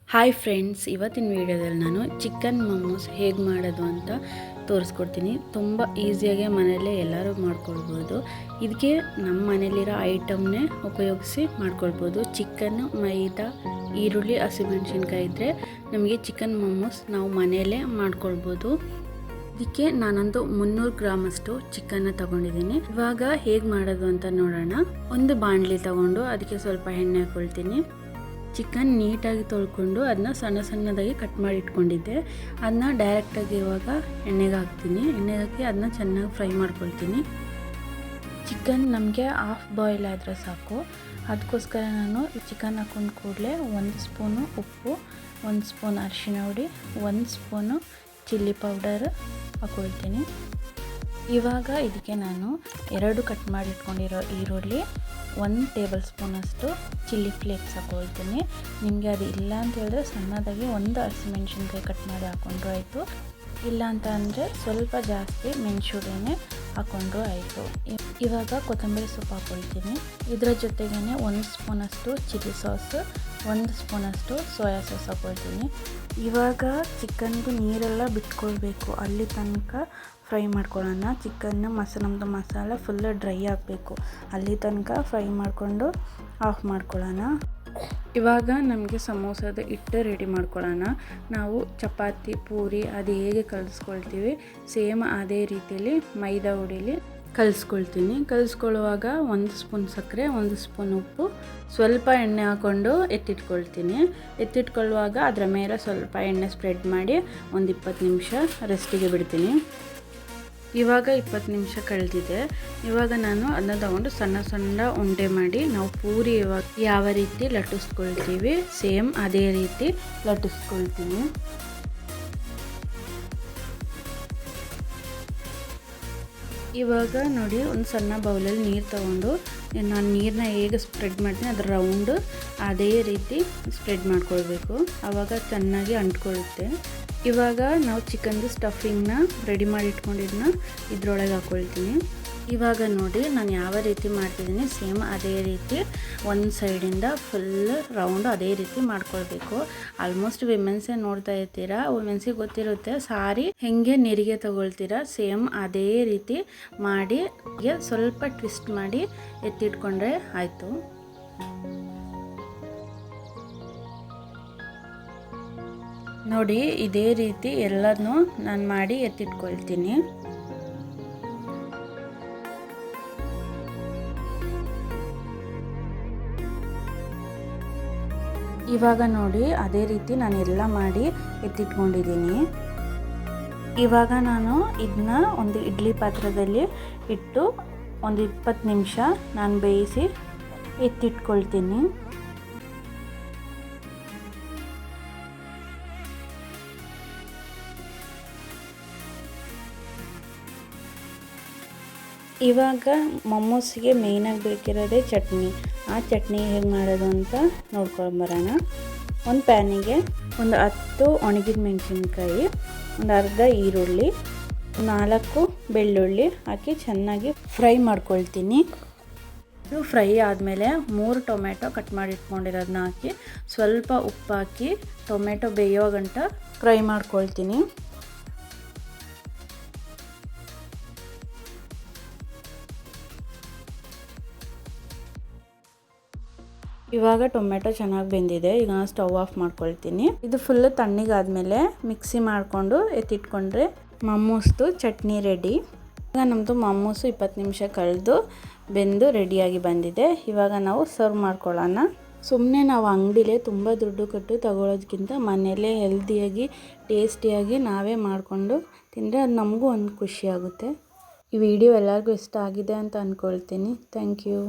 Hi friends, ಇವತ್ತಿನ ವಿಡಿಯೋದಲ್ಲಿ ನಾನು ಚಿಕನ್ ಮೊಮೋಸ್ ಹೇಗೆ ಮಾಡೋದು ಅಂತ ತೋರಿಸ್ಕೊಡ್ತೀನಿ. ತುಂಬ ಈಸಿಯಾಗಿ ಮನೆಯಲ್ಲೇ ಎಲ್ಲರೂ ಮಾಡ್ಕೊಳ್ಬೋದು. ಇದಕ್ಕೆ ನಮ್ಮ ಮನೇಲಿರೋ ಐಟಮ್ನೇ ಉಪಯೋಗಿಸಿ ಮಾಡ್ಕೊಳ್ಬೋದು. ಚಿಕನ್ನು, ಮೈದಾ, ಈರುಳ್ಳಿ, ಹಸಿಮೆಣಸಿನ್ಕಾಯಿ ಇದ್ದರೆ ನಮಗೆ ಚಿಕನ್ ಮೊಮೋಸ್ ನಾವು ಮನೆಯಲ್ಲೇ ಮಾಡ್ಕೊಳ್ಬೋದು. ಇದಕ್ಕೆ ನಾನೊಂದು 300 ಗ್ರಾಮಷ್ಟು ಚಿಕನ್ನ ತೊಗೊಂಡಿದ್ದೀನಿ. ಇವಾಗ ಹೇಗೆ ಮಾಡೋದು ಅಂತ ನೋಡೋಣ. ಒಂದು ಬಾಣಲಿ ತೊಗೊಂಡು ಅದಕ್ಕೆ ಸ್ವಲ್ಪ ಎಣ್ಣೆ ಹಾಕ್ಕೊಳ್ತೀನಿ. ಚಿಕನ್ ನೀಟಾಗಿ ತೊಳ್ಕೊಂಡು ಅದನ್ನ ಸಣ್ಣ ಸಣ್ಣದಾಗಿ ಕಟ್ ಮಾಡಿ ಇಟ್ಕೊಂಡಿದ್ದೆ. ಅದನ್ನ ಡೈರೆಕ್ಟಾಗಿ ಇವಾಗ ಎಣ್ಣೆಗೆ ಹಾಕ್ತೀನಿ. ಎಣ್ಣೆಗೆ ಹಾಕಿ ಅದನ್ನ ಚೆನ್ನಾಗಿ ಫ್ರೈ ಮಾಡ್ಕೊಳ್ತೀನಿ. ಚಿಕನ್ ನಮಗೆ ಹಾಫ್ ಬಾಯ್ಲ್ ಆದರೆ ಸಾಕು. ಅದಕ್ಕೋಸ್ಕರ ನಾನು ಚಿಕನ್ ಹಾಕ್ಕೊಂಡು ಕೂಡಲೇ 1 ಸ್ಪೂನು ಉಪ್ಪು, 1 ಸ್ಪೂನ್ ಅರಿಶಿಣ ಹುಡಿ, 1 ಸ್ಪೂನು ಚಿಲ್ಲಿ ಪೌಡರ್ ಹಾಕ್ಕೊಳ್ತೀನಿ. ಇವಾಗ ಇದಕ್ಕೆ ನಾನು 2 ಕಟ್ ಮಾಡಿ ಇಟ್ಕೊಂಡಿರೋ ಈರುಳ್ಳಿ, 1 ಟೇಬಲ್ ಸ್ಪೂನಷ್ಟು ಚಿಲ್ಲಿ ಫ್ಲೇಕ್ಸ್ ಹಾಕ್ಕೊಳ್ತೀನಿ. ನಿಮಗೆ ಅದು ಇಲ್ಲ ಅಂತ ಹೇಳಿದ್ರೆ ಸಣ್ಣದಾಗಿ 1 ಹಸಿಮೆಣಸಿನ್ಕಾಯಿ ಕಟ್ ಮಾಡಿ ಹಾಕ್ಕೊಂಡ್ರು ಆಯಿತು. ಇಲ್ಲ ಅಂತ ಅಂದರೆ ಸ್ವಲ್ಪ ಜಾಸ್ತಿ ಮೆಣಸುಡಿನೇ ಹಾಕ್ಕೊಂಡ್ರು ಆಯಿತು. ಇವಾಗ ಕೊತ್ತಂಬರಿ ಸೊಪ್ಪು ಹಾಕ್ಕೊಳ್ತೀನಿ. ಇದರ ಜೊತೆಗೇ 1 ಸ್ಪೂನಷ್ಟು ಚಿಲ್ಲಿ ಸಾಸು, 1 ಸ್ಪೂನಷ್ಟು ಸೋಯಾ ಸಾಸ್ ಹಾಕ್ಕೊಳ್ತೀನಿ. ಇವಾಗ ಚಿಕನ್ದು ನೀರೆಲ್ಲ ಬಿಟ್ಕೊಳ್ಬೇಕು, ಅಲ್ಲಿ ತನಕ ಫ್ರೈ ಮಾಡ್ಕೊಳ್ಳೋಣ. ಚಿಕನ್ನ ನಮ್ಮದು ಮಸಾಲ ಫುಲ್ಲು ಡ್ರೈ ಆಗಬೇಕು, ಅಲ್ಲಿ ತನಕ ಫ್ರೈ ಮಾಡಿಕೊಂಡು ಆಫ್ ಮಾಡ್ಕೊಳ್ಳೋಣ. ಇವಾಗ ನಮಗೆ ಸಮೋಸದ ಹಿಟ್ಟು ರೆಡಿ ಮಾಡ್ಕೊಳ್ಳೋಣ. ನಾವು ಚಪಾತಿ, ಪೂರಿ ಅದು ಹೇಗೆ ಕಲಿಸ್ಕೊಳ್ತೀವಿ ಸೇಮ್ ಅದೇ ರೀತಿಯಲ್ಲಿ ಮೈದಾ ಹುಡಿಲಿ ಕಲಿಸ್ಕೊಳ್ತೀನಿ. ಕಲಿಸ್ಕೊಳ್ಳುವಾಗ 1 ಸ್ಪೂನ್ ಸಕ್ಕರೆ, 1 ಸ್ಪೂನ್ ಉಪ್ಪು, ಸ್ವಲ್ಪ ಎಣ್ಣೆ ಹಾಕ್ಕೊಂಡು ಎತ್ತಿಟ್ಕೊಳ್ತೀನಿ. ಎತ್ತಿಟ್ಕೊಳ್ಳುವಾಗ ಅದರ ಮೇಲೆ ಸ್ವಲ್ಪ ಎಣ್ಣೆ ಸ್ಪ್ರೆಡ್ ಮಾಡಿ ಒಂದು 20 ನಿಮಿಷ ರೆಸ್ಟಿಗೆ ಬಿಡ್ತೀನಿ. ಇವಾಗ 20 ನಿಮಿಷ ಕಳೆದಿದೆ. ಇವಾಗ ನಾನು ಅದನ್ನ ತಗೊಂಡು ಸಣ್ಣ ಸಣ್ಣ ಉಂಡೆ ಮಾಡಿ ನಾವು ಪೂರಿ ಇವಾಗ ಯಾವ ರೀತಿ ಲಟ್ಟಿಸ್ಕೊಳ್ತೀವಿ ಸೇಮ್ ಅದೇ ರೀತಿ ಲಟ್ಟಿಸ್ಕೊಳ್ತೀನಿ. ಇವಾಗ ನೋಡಿ, ಒಂದು ಸಣ್ಣ ಬೌಲಲ್ಲಿ ನೀರು ತಗೊಂಡು ನಾನು ನೀರನ್ನ ಹೇಗೆ ಸ್ಪ್ರೆಡ್ ಮಾಡ್ತೀನಿ ಅದರ ರೌಂಡು ಅದೇ ರೀತಿ ಸ್ಪ್ರೆಡ್ ಮಾಡ್ಕೊಳ್ಬೇಕು. ಆವಾಗ ಚೆನ್ನಾಗಿ ಅಂಟ್ಕೊಳ್ಳುತ್ತೆ. ಇವಾಗ ನಾವು ಚಿಕನ್ದು ಸ್ಟಫಿಂಗ್ನ ರೆಡಿ ಮಾಡಿ ಇಟ್ಕೊಂಡಿದ್ದನ್ನ ಇದ್ರೊಳಗೆ ಹಾಕ್ಕೊಳ್ತೀನಿ. ಇವಾಗ ನೋಡಿ ನಾನು ಯಾವ ರೀತಿ ಮಾಡ್ತಿದ್ದೀನಿ ಸೇಮ್ ಅದೇ ರೀತಿ ಒಂದು ಸೈಡಿಂದ ಫುಲ್ ರೌಂಡು ಅದೇ ರೀತಿ ಮಾಡ್ಕೊಳ್ಬೇಕು. ಆಲ್ಮೋಸ್ಟ್ ವಿಮೆನ್ಸೇ ನೋಡ್ತಾ ಇರ್ತೀರಾ, ವಿಮೆನ್ಸಿಗೆ ಗೊತ್ತಿರುತ್ತೆ ಸಾರಿ ಹೆಂಗೆ ನೆರಿಗೆ ತಗೊಳ್ತೀರಾ ಸೇಮ್ ಅದೇ ರೀತಿ ಮಾಡಿ ಸ್ವಲ್ಪ ಟ್ವಿಸ್ಟ್ ಮಾಡಿ ಎತ್ತಿಟ್ಕೊಂಡ್ರೆ ಆಯಿತು. ನೋಡಿ ಇದೇ ರೀತಿ ಎಲ್ಲನೂ ನಾನು ಮಾಡಿ ಎತ್ತಿಟ್ಕೊಳ್ತೀನಿ. ಇವಾಗ ನೋಡಿ ಅದೇ ರೀತಿ ನಾನು ಎಲ್ಲ ಮಾಡಿ ಎತ್ತಿಟ್ಕೊಂಡಿದ್ದೀನಿ. ಇವಾಗ ನಾನು ಇದನ್ನ ಒಂದು ಇಡ್ಲಿ ಪಾತ್ರದಲ್ಲಿ ಇಟ್ಟು ಒಂದು 20 ನಿಮಿಷ ನಾನು ಬೇಯಿಸಿ ಎತ್ತಿಟ್ಕೊಳ್ತೀನಿ. ಇವಾಗ ಮೊಮೋಸ್ಗೆ ಮೇಯ್ನಾಗಿ ಬೇಕಿರೋದೇ ಚಟ್ನಿ. ಆ ಚಟ್ನಿ ಹೇಗೆ ಮಾಡೋದು ಅಂತ ನೋಡ್ಕೊಂಬರೋಣ. ಒಂದು ಪ್ಯಾನಿಗೆ ಒಂದು 10 ಒಣಗಿದ ಮೆಣಸಿನ್ಕಾಯಿ, ಒಂದು ಅರ್ಧ ಈರುಳ್ಳಿ, 4 ಬೆಳ್ಳುಳ್ಳಿ ಹಾಕಿ ಚೆನ್ನಾಗಿ ಫ್ರೈ ಮಾಡ್ಕೊಳ್ತೀನಿ. ಇದು ಫ್ರೈ ಆದಮೇಲೆ 3 ಟೊಮೆಟೊ ಕಟ್ ಮಾಡಿ ಇಟ್ಕೊಂಡಿರೋದನ್ನ ಹಾಕಿ ಸ್ವಲ್ಪ ಉಪ್ಪು ಹಾಕಿ ಟೊಮೆಟೊ ಬೇಯೋ ಗಂಟ ಫ್ರೈ ಮಾಡ್ಕೊಳ್ತೀನಿ. ಇವಾಗ ಟೊಮೆಟೊ ಚೆನ್ನಾಗಿ ಬೆಂದಿದೆ. ಈಗ ನಾನು ಸ್ಟವ್ ಆಫ್ ಮಾಡ್ಕೊಳ್ತೀನಿ. ಇದು ಫುಲ್ಲು ತಣ್ಣಗಾದ್ಮೇಲೆ ಮಿಕ್ಸಿ ಮಾಡಿಕೊಂಡು ಎತ್ತಿಟ್ಕೊಂಡ್ರೆ ಮೊಮೋಸ್ದು ಚಟ್ನಿ ರೆಡಿ. ಈಗ ನಮ್ಮದು ಮೊಮೋಸು 20 ನಿಮಿಷ ಕಳೆದು ಬೆಂದು ರೆಡಿಯಾಗಿ ಬಂದಿದೆ. ಇವಾಗ ನಾವು ಸರ್ವ್ ಮಾಡ್ಕೊಳ್ಳೋಣ. ಸುಮ್ಮನೆ ನಾವು ಅಂಗಡಿಲೇ ತುಂಬ ದುಡ್ಡು ಕೊಟ್ಟು ತಗೊಳ್ಳೋದಕ್ಕಿಂತ ಮನೆಯಲ್ಲೇ ಹೆಲ್ದಿಯಾಗಿ ಟೇಸ್ಟಿಯಾಗಿ ನಾವೇ ಮಾಡಿಕೊಂಡು ತಿಂದರೆ ಅದು ನಮಗೂ ಒಂದು ಖುಷಿಯಾಗುತ್ತೆ. ಈ ವಿಡಿಯೋ ಎಲ್ಲರಿಗೂ ಇಷ್ಟ ಆಗಿದೆ ಅಂತ ಅಂದ್ಕೊಳ್ತೀನಿ. Thank you.